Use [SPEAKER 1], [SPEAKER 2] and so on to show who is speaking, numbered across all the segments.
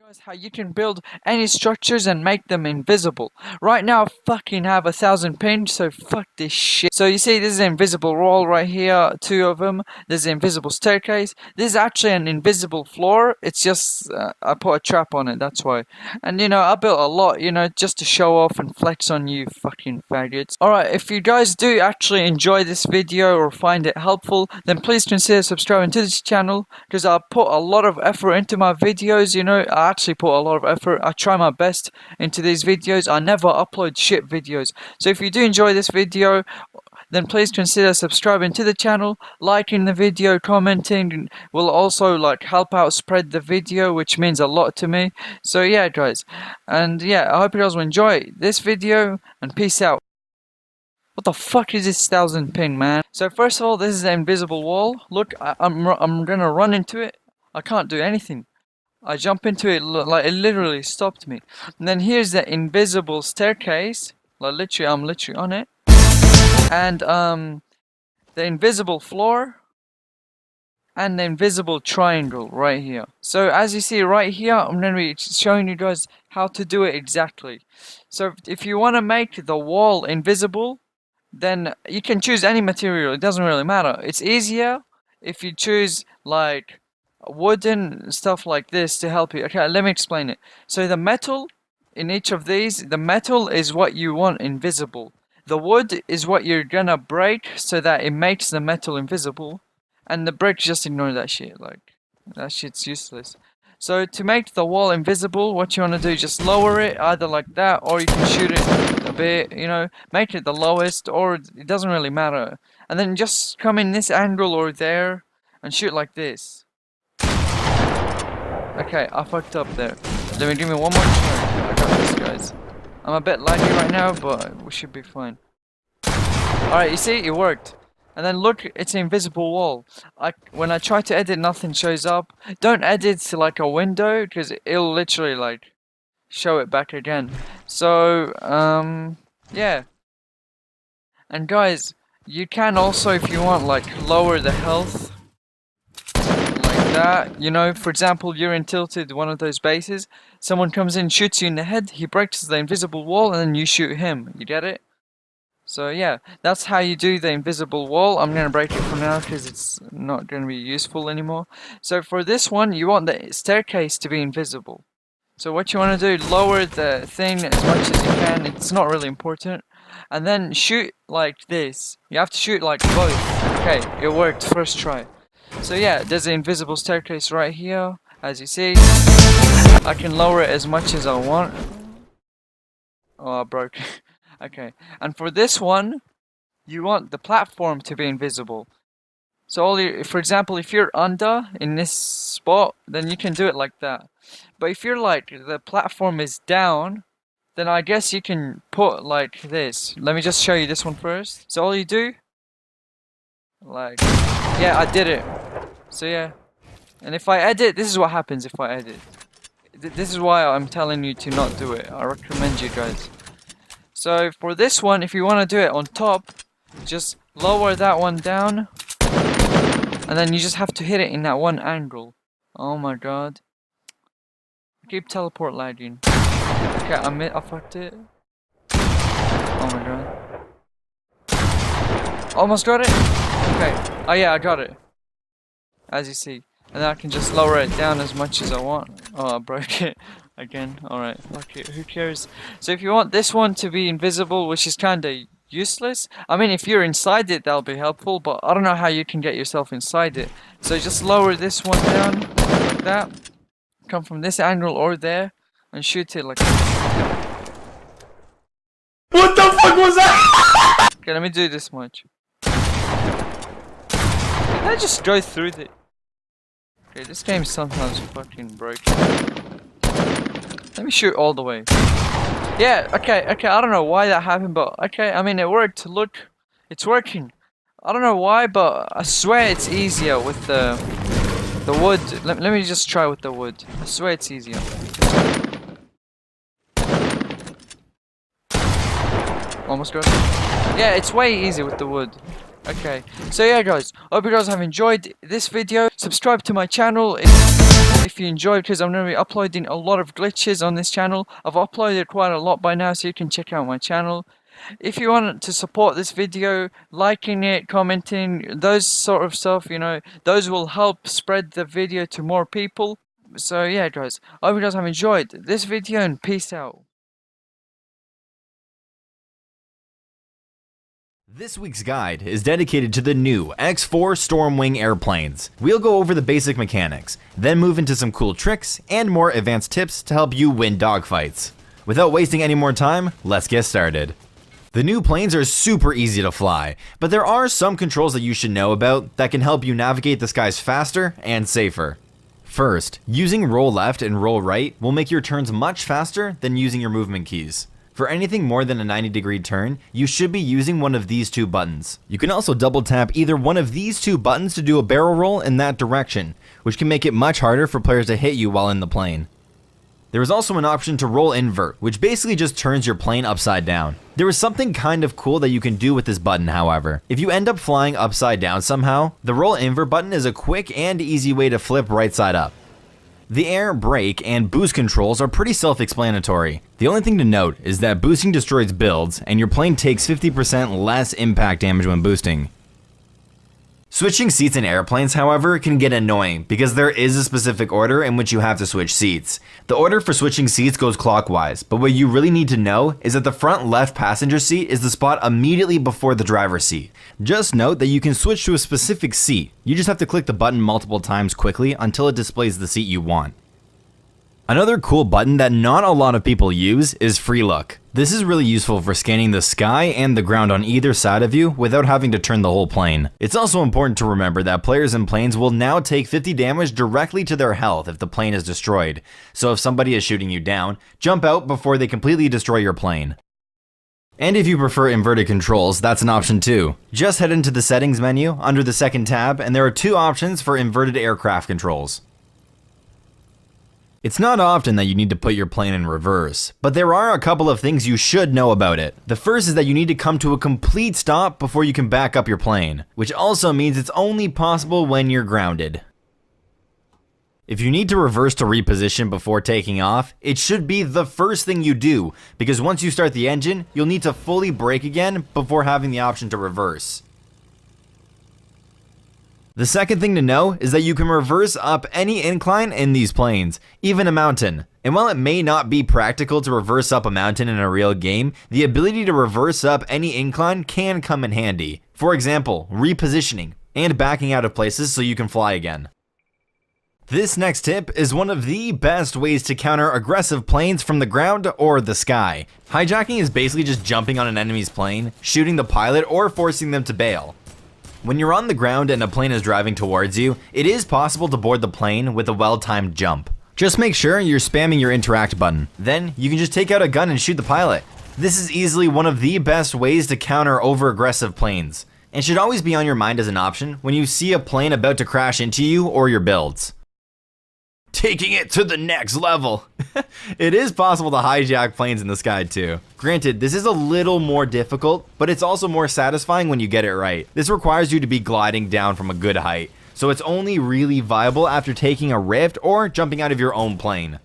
[SPEAKER 1] Guys, how you can build any structures and make them invisible. Right now I fucking have 1,000 ping, so fuck this shit. So you see this is an invisible wall right here, two of them. There's an invisible staircase. This is actually an invisible floor. It's just I put a trap on it, that's why. And you know, I built a lot, you know, just to show off and flex on you fucking faggots. Alright, if you guys do actually enjoy this video or find it helpful, then please consider subscribing to this channel, because I put a lot of effort into my videos, you know. I actually put a lot of effort. I try my best into these videos. I never upload shit videos. So if you do enjoy this video, then please consider subscribing to the channel, liking the video, commenting will also like help out spread the video, which means a lot to me. So yeah guys, and yeah, I hope you guys will enjoy this video, and peace out. What the fuck is this 1,000 ping, man? So first of all, this is an invisible wall. Look, I'm gonna run into it. I can't do anything. I jump into it, like it literally stopped me. And then here's the invisible staircase. Like literally, I'm literally on it. And the invisible floor. And the invisible triangle right here. So as you see right here, I'm going to be showing you guys how to do it exactly. So if you want to make the wall invisible, then you can choose any material. It doesn't really matter. It's easier if you choose like wooden stuff like this to help you. Okay, let me explain it. So the metal in each of these, the metal is what you want invisible. The wood is what you're gonna break so that it makes the metal invisible. And the brick, just ignore that shit. Like, that shit's useless. So to make the wall invisible, what you want to do is just lower it, either like that, or you can shoot it a bit, you know, make it the lowest, or it doesn't really matter. And then just come in this angle or there, and shoot like this. Okay, I fucked up there. Let me give me one more try. I got this, guys. I'm a bit laggy right now, but we should be fine. Alright, you see, it worked. And then look, it's an invisible wall. When I try to edit, nothing shows up. Don't edit to like a window, because it'll literally like show it back again. So, yeah. And guys, you can also, if you want, like lower the health. That, you know, for example, you're in tilted one of those bases, someone comes in, shoots you in the head, he breaks the invisible wall, and then you shoot him. You get it? So yeah, that's how you do the invisible wall. I'm gonna break it for now because it's not gonna be useful anymore. So for this one, you want the staircase to be invisible. So what you want to do, lower the thing as much as you can. It's not really important. And then shoot like this. You have to shoot like both. Okay, it worked first try. So yeah, there's an invisible staircase right here, as you see. I can lower it as much as I want. Oh, I broke. Okay, and for this one, you want the platform to be invisible. So for example, if you're under in this spot, then you can do it like that. But if you're like, the platform is down, then I guess you can put like this. Let me just show you this one first. So all you do, like, yeah, I did it. So yeah, and if I edit, this is what happens if I edit. This is why I'm telling you to not do it. I recommend you guys. So for this one, if you want to do it on top, just lower that one down, and then you just have to hit it in that one angle. Oh my god. I keep teleport lagging. Okay, I fucked it. Oh my god. Almost got it? Okay. Oh yeah, I got it. As you see. And then I can just lower it down as much as I want. Oh, I broke it again. Alright, fuck it. Who cares? So if you want this one to be invisible, which is kinda useless. I mean, if you're inside it, that'll be helpful, but I don't know how you can get yourself inside it. So just lower this one down, like that. Come from this angle or there, and shoot it like that.
[SPEAKER 2] What the fuck was that?
[SPEAKER 1] Okay, let me do this much. Did I just go through the... Okay, this game's sometimes fucking broken. Let me shoot all the way. Yeah, okay, I don't know why that happened, but okay, I mean, it worked. Look, it's working. I don't know why, but I swear it's easier with the wood. Let me just try with the wood. I swear it's easier. Almost got it. Yeah, it's way easier with the wood. Okay, so yeah guys, I hope you guys have enjoyed this video. Subscribe to my channel if if you enjoyed, because I'm going to be uploading a lot of glitches on this channel. I've uploaded quite a lot by now, so you can check out my channel. If you want to support this video, liking it, commenting, those sort of stuff, you know, those will help spread the video to more people. So yeah guys, I hope you guys have enjoyed this video and peace out.
[SPEAKER 3] This week's guide is dedicated to the new X4 Stormwing airplanes. We'll go over the basic mechanics, then move into some cool tricks and more advanced tips to help you win dogfights. Without wasting any more time, let's get started. The new planes are super easy to fly, but there are some controls that you should know about that can help you navigate the skies faster and safer. First, using roll left and roll right will make your turns much faster than using your movement keys. For anything more than a 90-degree turn, you should be using one of these two buttons. You can also double tap either one of these two buttons to do a barrel roll in that direction, which can make it much harder for players to hit you while in the plane. There is also an option to roll invert, which basically just turns your plane upside down. There is something kind of cool that you can do with this button, however. If you end up flying upside down somehow, the roll invert button is a quick and easy way to flip right side up. The air, brake, and boost controls are pretty self-explanatory. The only thing to note is that boosting destroys builds, and your plane takes 50% less impact damage when boosting. Switching seats in airplanes, however, can get annoying because there is a specific order in which you have to switch seats. The order for switching seats goes clockwise, but what you really need to know is that the front left passenger seat is the spot immediately before the driver's seat. Just note that you can switch to a specific seat. You just have to click the button multiple times quickly until it displays the seat you want. Another cool button that not a lot of people use is free look. This is really useful for scanning the sky and the ground on either side of you without having to turn the whole plane. It's also important to remember that players in planes will now take 50 damage directly to their health if the plane is destroyed. So if somebody is shooting you down, jump out before they completely destroy your plane. And if you prefer inverted controls, that's an option too. Just head into the settings menu under the second tab and there are two options for inverted aircraft controls. It's not often that you need to put your plane in reverse, but there are a couple of things you should know about it. The first is that you need to come to a complete stop before you can back up your plane, which also means it's only possible when you're grounded. If you need to reverse to reposition before taking off, it should be the first thing you do, because once you start the engine, you'll need to fully brake again before having the option to reverse. The second thing to know is that you can reverse up any incline in these planes, even a mountain. And while it may not be practical to reverse up a mountain in a real game, the ability to reverse up any incline can come in handy. For example, repositioning and backing out of places so you can fly again. This next tip is one of the best ways to counter aggressive planes from the ground or the sky. Hijacking is basically just jumping on an enemy's plane, shooting the pilot, or forcing them to bail. When you're on the ground and a plane is driving towards you, it is possible to board the plane with a well-timed jump. Just make sure you're spamming your interact button. Then you can just take out a gun and shoot the pilot. This is easily one of the best ways to counter over-aggressive planes, and should always be on your mind as an option when you see a plane about to crash into you or your builds. Taking it to the next level. It is possible to hijack planes in the sky too. Granted, this is a little more difficult, but it's also more satisfying when you get it right. This requires you to be gliding down from a good height, so it's only really viable after taking a rift or jumping out of your own plane.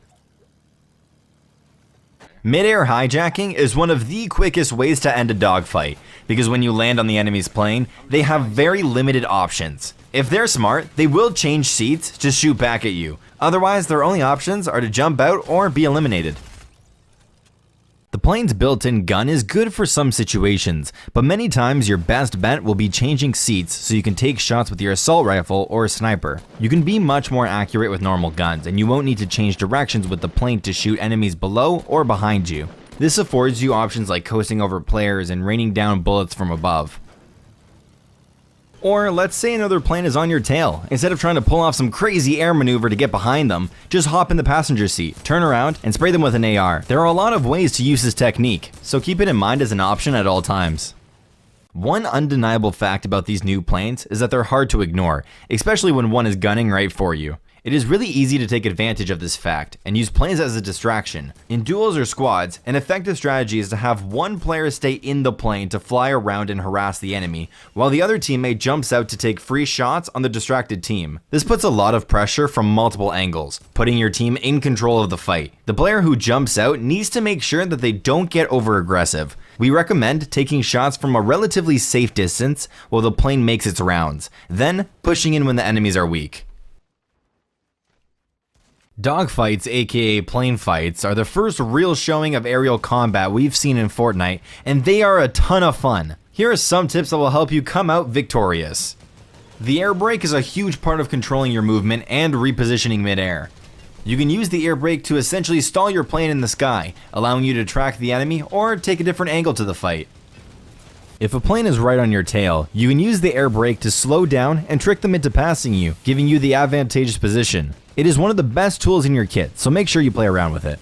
[SPEAKER 3] Mid-air hijacking is one of the quickest ways to end a dogfight, because when you land on the enemy's plane, they have very limited options. If they're smart, they will change seats to shoot back at you. Otherwise, their only options are to jump out or be eliminated. The plane's built-in gun is good for some situations, but many times your best bet will be changing seats so you can take shots with your assault rifle or sniper. You can be much more accurate with normal guns, and you won't need to change directions with the plane to shoot enemies below or behind you. This affords you options like coasting over players and raining down bullets from above. Or let's say another plane is on your tail. Instead of trying to pull off some crazy air maneuver to get behind them, just hop in the passenger seat, turn around, and spray them with an AR. There are a lot of ways to use this technique, so keep it in mind as an option at all times. One undeniable fact about these new planes is that they're hard to ignore, especially when one is gunning right for you. It is really easy to take advantage of this fact and use planes as a distraction. In duos or squads, an effective strategy is to have one player stay in the plane to fly around and harass the enemy, while the other teammate jumps out to take free shots on the distracted team. This puts a lot of pressure from multiple angles, putting your team in control of the fight. The player who jumps out needs to make sure that they don't get over aggressive. We recommend taking shots from a relatively safe distance while the plane makes its rounds, then pushing in when the enemies are weak. Dogfights, aka plane fights, are the first real showing of aerial combat we've seen in Fortnite, and they are a ton of fun. Here are some tips that will help you come out victorious. The air brake is a huge part of controlling your movement and repositioning midair. You can use the air brake to essentially stall your plane in the sky, allowing you to track the enemy or take a different angle to the fight. If a plane is right on your tail, you can use the air brake to slow down and trick them into passing you, giving you the advantageous position. It is one of the best tools in your kit, so make sure you play around with it.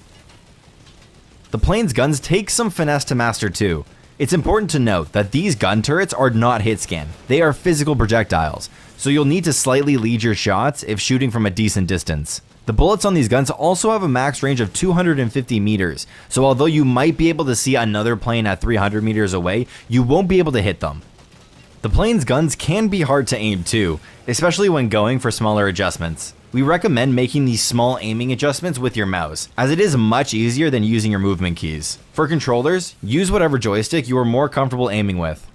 [SPEAKER 3] The plane's guns take some finesse to master too. It's important to note that these gun turrets are not hit scan, they are physical projectiles, so you'll need to slightly lead your shots if shooting from a decent distance. The bullets on these guns also have a max range of 250 meters, so although you might be able to see another plane at 300 meters away, you won't be able to hit them. The plane's guns can be hard to aim too, especially when going for smaller adjustments. We recommend making these small aiming adjustments with your mouse, as it is much easier than using your movement keys. For controllers, use whatever joystick you are more comfortable aiming with.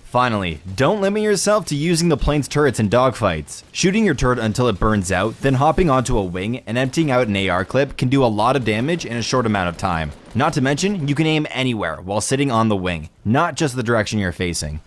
[SPEAKER 3] Finally, don't limit yourself to using the plane's turrets in dogfights. Shooting your turret until it burns out, then hopping onto a wing and emptying out an AR clip can do a lot of damage in a short amount of time. Not to mention, you can aim anywhere while sitting on the wing, not just the direction you're facing.